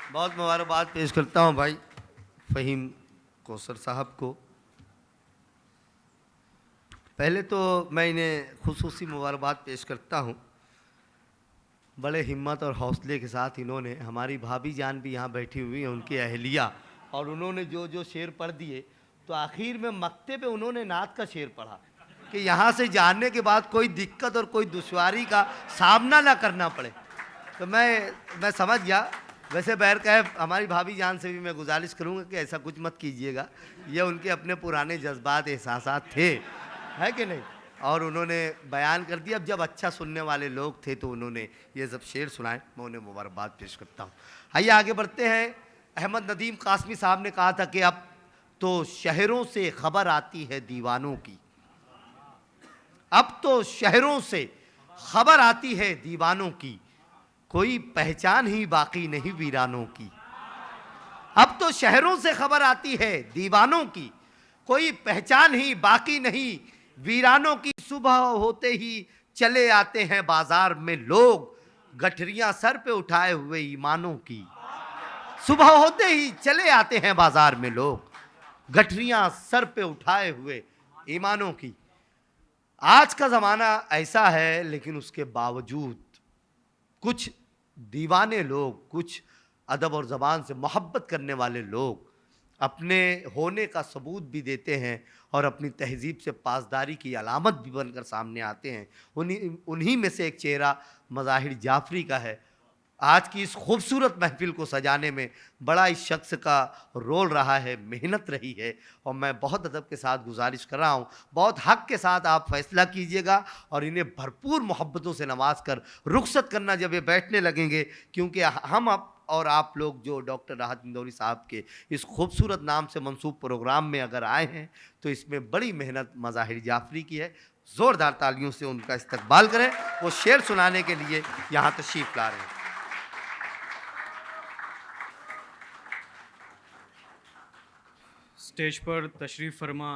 बहुत मुबारकबाद पेश करता हूं भाई फ़हीम कौसर साहब को। पहले तो मैं इन्हें खुसूसी मुबारकबाद पेश करता हूं। बड़े हिम्मत और हौसले के साथ इन्होंने, हमारी भाभी जान भी यहाँ बैठी हुई है, उनकी अहलिया, और उन्होंने जो जो शेर पढ़ दिए, तो आखिर में मक्ते पे उन्होंने नात का शेर पढ़ा कि यहाँ से जाने के बाद कोई दिक्कत और कोई दुश्वारी का सामना ना करना पड़े। तो मैं समझ गया। वैसे बहर कहे हमारी भाभी जान से भी मैं गुजारिश करूँगा कि ऐसा कुछ मत कीजिएगा, ये उनके अपने पुराने जज्बात एहसासात थे, है कि नहीं, और उन्होंने बयान कर दिया। अब जब अच्छा सुनने वाले लोग थे तो उन्होंने ये सब शेर सुनाए, मैं उन्हें मुबारकबाद पेश करता हूँ। आइए आगे बढ़ते हैं। अहमद नदीम कासमी साहब ने कहा था कि अब तो शहरों से खबर आती है दीवानों की, अब तो शहरों से खबर आती है दीवानों की, कोई पहचान ही बाकी नहीं वीरानों की। अब तो शहरों से खबर आती है दीवानों की, कोई पहचान ही बाकी नहीं वीरानों की। सुबह होते ही चले आते हैं बाजार में लोग, गठरियां सर पे उठाए हुए ईमानों की। सुबह होते ही चले आते हैं बाजार में लोग, गठरियां सर पे उठाए हुए ईमानों की। आज का ज़माना ऐसा है, लेकिन उसके बावजूद कुछ दीवाने लोग, कुछ अदब और ज़बान से मोहब्बत करने वाले लोग अपने होने का सबूत भी देते हैं और अपनी तहजीब से पासदारी की अलामत भी बनकर सामने आते हैं। उन्हीं में से एक चेहरा मज़ाहिर जाफरी का है। आज की इस खूबसूरत महफिल को सजाने में बड़ा इस शख्स का रोल रहा है, मेहनत रही है, और मैं बहुत अदब के साथ गुजारिश कर रहा हूँ, बहुत हक़ के साथ आप फैसला कीजिएगा और इन्हें भरपूर मोहब्बतों से नवाज कर रुखसत करना जब ये बैठने लगेंगे, क्योंकि हम और आप लोग जो डॉक्टर राहत इंदौरी साहब के इस खूबसूरत नाम से मंसूब प्रोग्राम में अगर आए हैं तो इसमें बड़ी मेहनत मज़ाहिर जाफरी की है। ज़ोरदार तालियों से उनका इस्तकबाल करें, वो शेर सुनाने के लिए यहाँ तशरीफ़ ला रहे हैं। स्टेज पर तशरीफ़ फरमा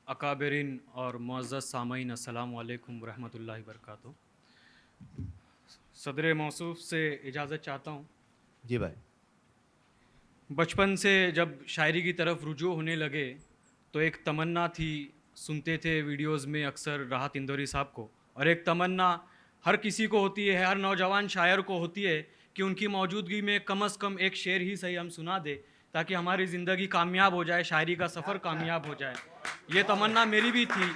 अकाबरीन और मुअज़्ज़ज़ सामईन, अस्सलामु अलैकुम रहमतुल्लाहि वबरकातुहू। सदर मौसूफ से इजाज़त चाहता हूँ। जी भाई। बचपन से जब शायरी की तरफ रुजू होने लगे तो एक तमन्ना थी, सुनते थे वीडियोस में अक्सर राहत इंदौरी साहब को, और एक तमन्ना हर किसी को होती है, हर नौजवान शायर को होती है कि उनकी मौजूदगी में कम से कम एक शेर ही सही हम सुना दे ताकि हमारी ज़िंदगी कामयाब हो जाए, शायरी का सफ़र कामयाब हो जाए। ये तमन्ना मेरी भी थी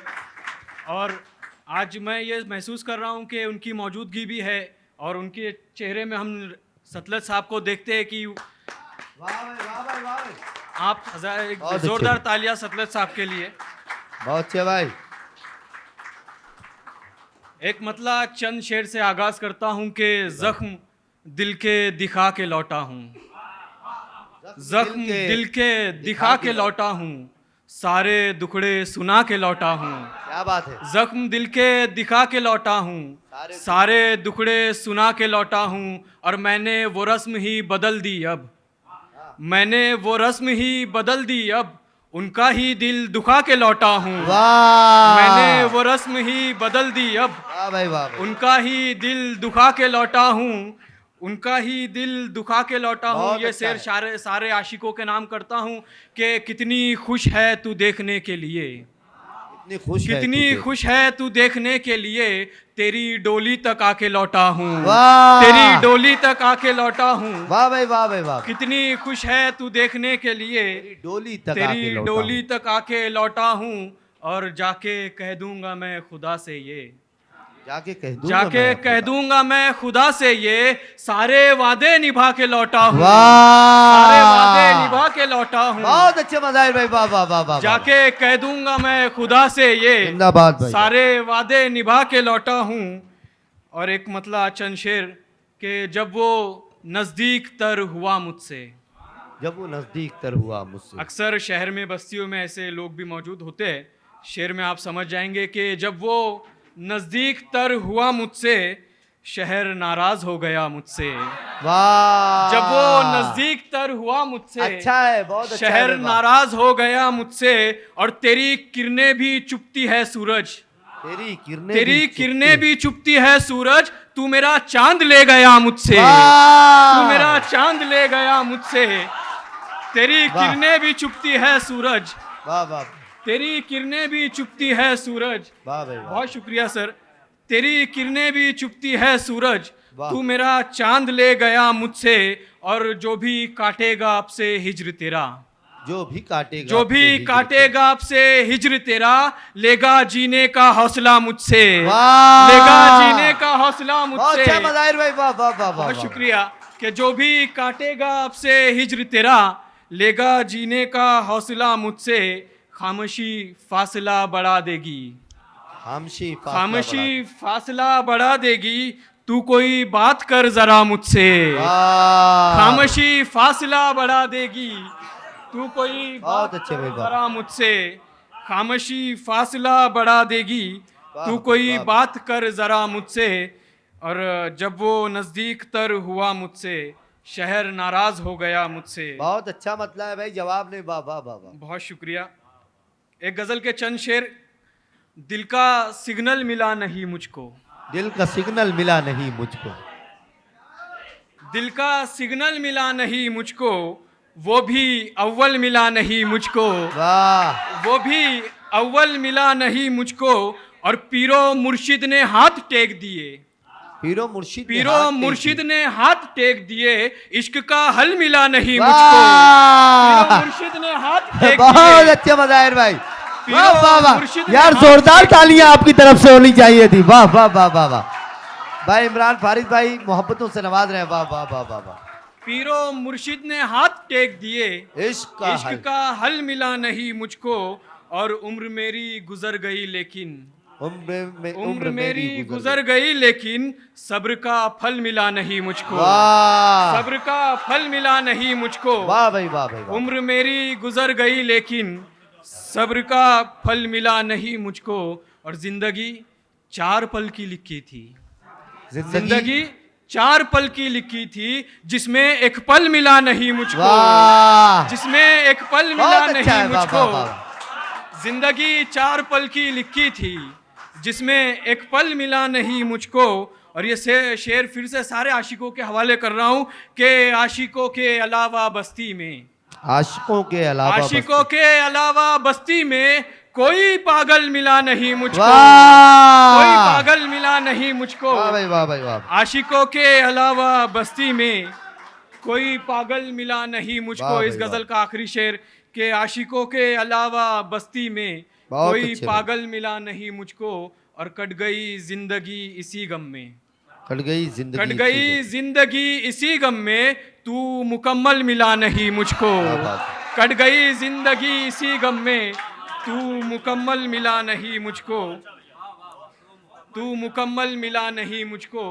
और आज मैं ये महसूस कर रहा हूँ कि उनकी मौजूदगी भी है और उनके चेहरे में हम सतलत साहब को देखते हैं कि आप जोरदार तालियां सतलत साहब के लिए। बहुत अच्छे भाई। एक मतला चंद शेर से आगाज करता हूँ कि जख्म दिल के दिखा के लौटा हूँ, जख्म दिल के दिखा के लौटा हूँ, सारे दुखड़े सुना के लौटा हूँ। क्या बात है। जख्म दिल के दिखा के लौटा हूँ, सारे दुखड़े सुना के लौटा हूँ, और मैंने वो रस्म ही बदल दी अब, मैंने वो रस्म ही बदल दी अब, उनका ही दिल दुखा के लौटा हूँ। मैंने वो रस्म ही बदल दी अब, उनका ही दिल दुखा के लौटा हूँ, उनका ही दिल दुखा के लौटा हूँ। ये शेर सारे आशिकों के नाम करता हूँ कि कितनी खुश है तू देखने के लिए, कितनी खुश है तू देखने के लिए, तेरी डोली तक आके लौटा हूँ, तेरी डोली तक आके लौटा हूँ। वाह भाई वाह भाई वाह। कितनी खुश है तू देखने के लिए, तेरी डोली तक आके लौटा हूँ, और जाके कह दूंगा मैं खुदा से ये, जाके कह दूंगा मैं खुदा से ये, सारे वादे निभा के लौटा हूँ, सारे वादे निभा के लौटा हूँ। बहुत अच्छे मज़ाहिर भाई, वाह वाह वाह वाह। जाके कह दूंगा मैं खुदा से ये, सारे वादे निभा के लौटा हूँ। और एक मतला चंद शेर कि जब वो नज़दीक तर हुआ मुझसे, जब वो नज़दीक तर हुआ मुझसे। अक्सर शहर में बस्तियों में ऐसे लोग भी मौजूद होते हैं। शेर में आप समझ जाएंगे कि जब वो नज़दीक तर हुआ मुझसे, शहर नाराज हो गया मुझसे। वाह। जब वो नज़दीक तर हुआ मुझसे, अच्छा है, बहुत अच्छा शहर है, नाराज हो गया मुझसे, और तेरी किरणें भी चुपती है सूरज, तेरी किरणें भी चुपती है सूरज, तू मेरा चांद ले गया मुझसे, वाह! तू मेरा चांद ले गया मुझसे, तेरी वाह! किरणें भी चुपती है सूरज, वाह वाह तेरी किरणें भी चुपती है सूरज। वाह भाई वाह। बहुत शुक्रिया सर। तेरी किरणें भी चुपती है सूरज, वाह। तू मेरा चांद ले गया मुझसे, और जो भी काटेगा आपसे हिज्र तेरा, जो भी काटेगा जो भी काटेगा आपसे हिज्र तेरा, लेगा जीने का हौसला मुझसे, वाह! लेगा जीने का हौसला बहुत मुझसे। अच्छा मज़ाहिर भाई, वाह वाह वाह वाह बहुत वाह। शुक्रिया कि जो भी काटेगा आपसे हिज्र तेरा, लेगा जीने का हौसला मुझसे, खामोशी फासला बढ़ा देगी, खामोशी फासला बढ़ा देगी, तू कोई बात कर जरा मुझसे, वाह! खामोशी फासला बढ़ा देगी, तू कोई बहुत बात अच्छे भाई, कर वाह। जरा मुझसे, खामोशी फासला बढ़ा देगी, वाह, तू कोई वाह। बात कर जरा मुझसे। और जब वो नज़दीक तर हुआ मुझसे, शहर नाराज हो गया मुझसे। बहुत अच्छा मतलब है भाई, जवाब नहीं, वाह वाह वाह वाह। बहुत शुक्रिया। एक गजल के चंद शेर। दिल का सिग्नल मिला नहीं मुझको, दिल का सिग्नल मिला नहीं मुझको, दिल का सिग्नल मिला नहीं मुझको, वो भी अव्वल मिला नहीं मुझको, वाह! वो भी अव्वल मिला नहीं मुझको, और पीरो मुर्शिद ने हाथ टेक दिए, पीरो मुर्शिद ने पीरो हाथ टेक मुर्शिद दिए। ने हाथ टेक दिए, इश्क का हल मिला नहीं वाह! मुझको, पीरो मुर्शिद ने हाथ टेक बहुत दिए, अच्छे मज़ाहिर भाई, पीरो वाह वाह वाह। मुर्शिद ने यार हाथ जोरदार टेक तालियां आपकी तरफ से होनी चाहिए थी, वाह वाह वाह वाह वाह। भाई इमरान फारिद भाई मोहब्बतों से नवाज रहे हैं, वाह वाह वाह वाह वाह। पीरो मुर्शिद ने हाथ टेक दिए, इश्क का इश्क हल। का हल मिला नहीं मुझको, और उम्र मेरी गुजर गई लेकिन, उम्र मेरी गुजर गई लेकिन, सब्र का फल मिला नहीं मुझको, वाह! सब्र का फल मिला नहीं मुझको, वाह भाई वाह भाई वाह। उम्र मेरी गुजर गई लेकिन, सब्र का फल मिला नहीं मुझको, और जिंदगी 4 पल की लिखी थी, जिंदगी 4 पल की लिखी थी, जिसमें एक पल मिला नहीं मुझको, वाह! जिसमें एक पल मिला बहुत अच्छा है, नहीं वाह मुझको, वाह वाह। जिंदगी 4 पल की लिखी थी, जिसमें एक पल मिला नहीं मुझको। और ये शेर फिर से सारे आशिकों के हवाले कर रहा हूँ कि आशिकों के अलावा बस्ती में, आशिकों के अलावा आशिकों के अलावा बस्ती में, कोई पागल मिला नहीं मुझको, वाह! कोई पागल मिला नहीं मुझको, वाह भाई वाह भाई वाह। आशिकों के अलावा बस्ती में, कोई पागल मिला नहीं मुझको। वाह इस भाई गजल का आखिरी शेर कि आशिकों के अलावा बस्ती में, बहुत कोई अच्छे पागल मिला नहीं मुझको, और कट गई जिंदगी इसी गम में, कट गई जिंदगी, कट गई जिंदगी इसी गम में, तू मुकम्मल मिला नहीं मुझको, क्या बात है। कट गई जिंदगी इसी गम में, तू मुकम्मल मिला नहीं मुझको, तू मुकम्मल मिला नहीं मुझको।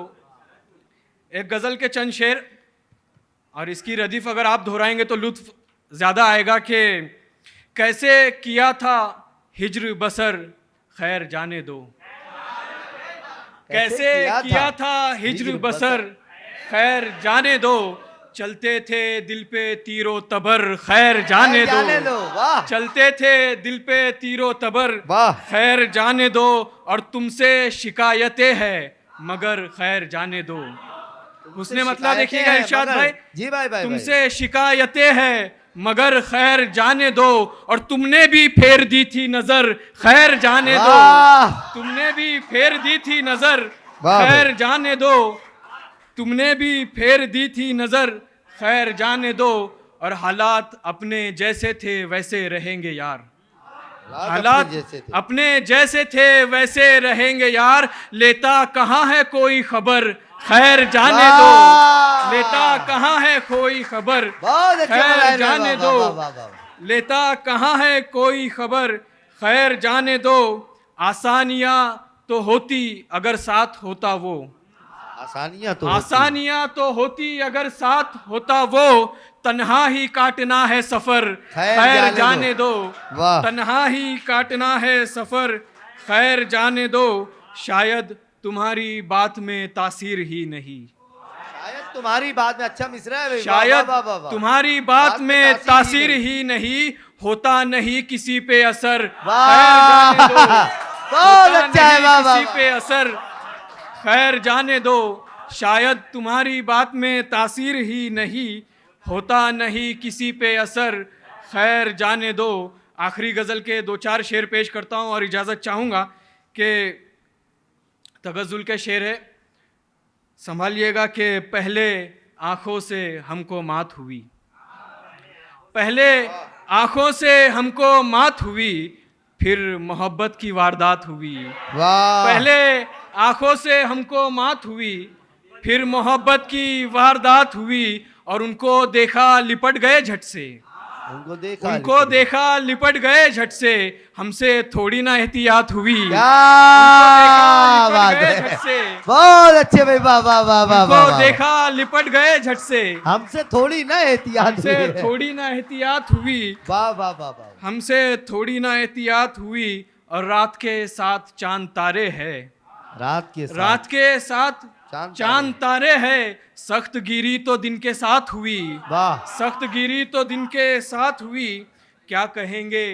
एक गजल के चंद शेर, और इसकी रदीफ अगर आप दोहराएंगे तो लुत्फ ज्यादा आएगा कि कैसे किया था हिज्र बसर, खैर जाने दो, कैसे किया था हिज्र बसर, खैर जाने दो, चलते थे दिल पे तीरो तबर, खैर जाने दो, वाह! चलते थे दिल पे तीरो तबर, वाह! खैर जाने दो, और तुमसे शिकायतें हैं मगर खैर जाने दो। उसने मतलब देखिएगा इरशाद भाई, जी भाई भाई, तुमसे शिकायतें हैं मगर खैर जाने दो, और तुमने भी फेर दी थी नजर, खैर जाने दो, तुमने भी फेर दी थी नजर, खैर जाने दो, तुमने भी फेर दी थी नजर, खैर जाने दो, और हालात अपने जैसे थे वैसे रहेंगे यार, हालात अपने जैसे थे वैसे रहेंगे यार, लेता कहाँ है कोई खबर, खैर जाने दो, लेता कहाँ है कोई खबर, खैर जाने दो, लेता कहाँ है कोई खबर, खैर जाने दो, आसानियाँ तो होती अगर साथ होता वो, आसानियाँ तो होती अगर साथ होता वो, तन्हा ही काटना है सफर, खैर जाने दो, तन्हा ही काटना है सफर, खैर जाने दो, शायद तुम्हारी बात में तासीर ही नहीं, शायद तुम्हारी बात में, अच्छा मिसरा है, शायद तुम्हारी बात में तासीर ही नहीं, होता नहीं किसी पे असर, खैर जाने दो, बहुत अच्छा है, किसी पे असर, खैर जाने दो, शायद तुम्हारी बात में तासीर ही नहीं, होता नहीं किसी पे असर, खैर जाने दो। आखिरी गज़ल के 2-4 शेर पेश करता हूँ और इजाज़त चाहूँगा कि तगज़ुल के शेर है। संभालिएगा कि पहले आँखों से हमको मात हुई, पहले आँखों से हमको मात हुई, फिर मोहब्बत की वारदात हुई। वाह, पहले आँखों से हमको मात हुई, फिर मोहब्बत की वारदात हुई, और उनको देखा लिपट गए झट से, उनको देखा लिपट गए झट से, हमसे थोड़ी ना एहतियात हुई। क्या उनको बात देखा लिपट गए है, झट से, बहुत अच्छे भाई, वाह वाह वाह वाह उनको वाह। देखा लिपट गए झट से, हमसे थोड़ी ना एहतियात हमसे हुई है। थोड़ी ना एहतियात हुई, वाह वाह वाह वाह। हमसे थोड़ी ना एहतियात हुई, और रात के साथ चांद तारे है, रात के साथ रात के साथ चांद चांद तारे है, सख्त गिरी तो दिन के साथ हुई, वाह, सख्त गिरी तो दिन के साथ हुई, क्या कहेंगे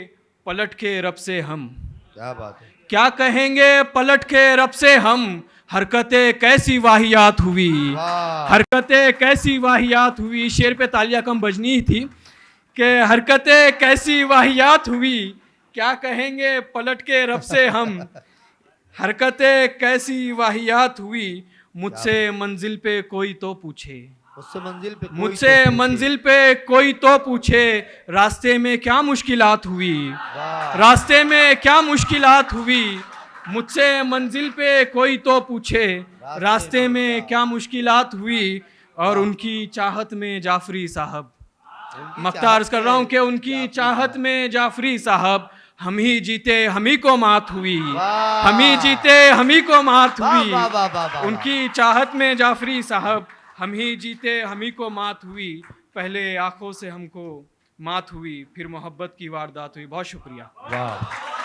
पलट के रब से हम, क्या बात है, क्या कहेंगे पलट के रब से हम, हरकतें कैसी वाहियात हुई, वाह, हरकतें कैसी वाहियात हुई। शेर पे तालियां कम बजनी ही थी कि हरकतें कैसी वाहियात हुई, क्या कहेंगे पलट के रब से हम, हरकतें कैसी वाहियात हुई, मुझसे मंजिल पे कोई तो पूछे, मुझसे मंजिल पे कोई मुझसे तो पूछे। मंजिल पे कोई तो पूछे, रास्ते में क्या मुश्किलात हुई, वाह, रास्ते में क्या मुश्किलात हुई, मुझसे मंजिल पे कोई तो पूछे, रास्ते में क्या मुश्किलात हुई, और उनकी चाहत में जाफरी साहब, उनकी मख्तार अर्ज चाहत कर रहा हूँ में कि उनकी चाहत में जाफरी साहब, हम ही जीते हम ही को मात हुई, वाह। हम ही जीते हम ही को मात वाह हुई, वाह वाह वाह वाह। उनकी चाहत में जाफरी साहब, हम ही जीते हम ही को मात हुई, पहले आंखों से हमको मात हुई, फिर मोहब्बत की वारदात हुई। बहुत शुक्रिया। वाह।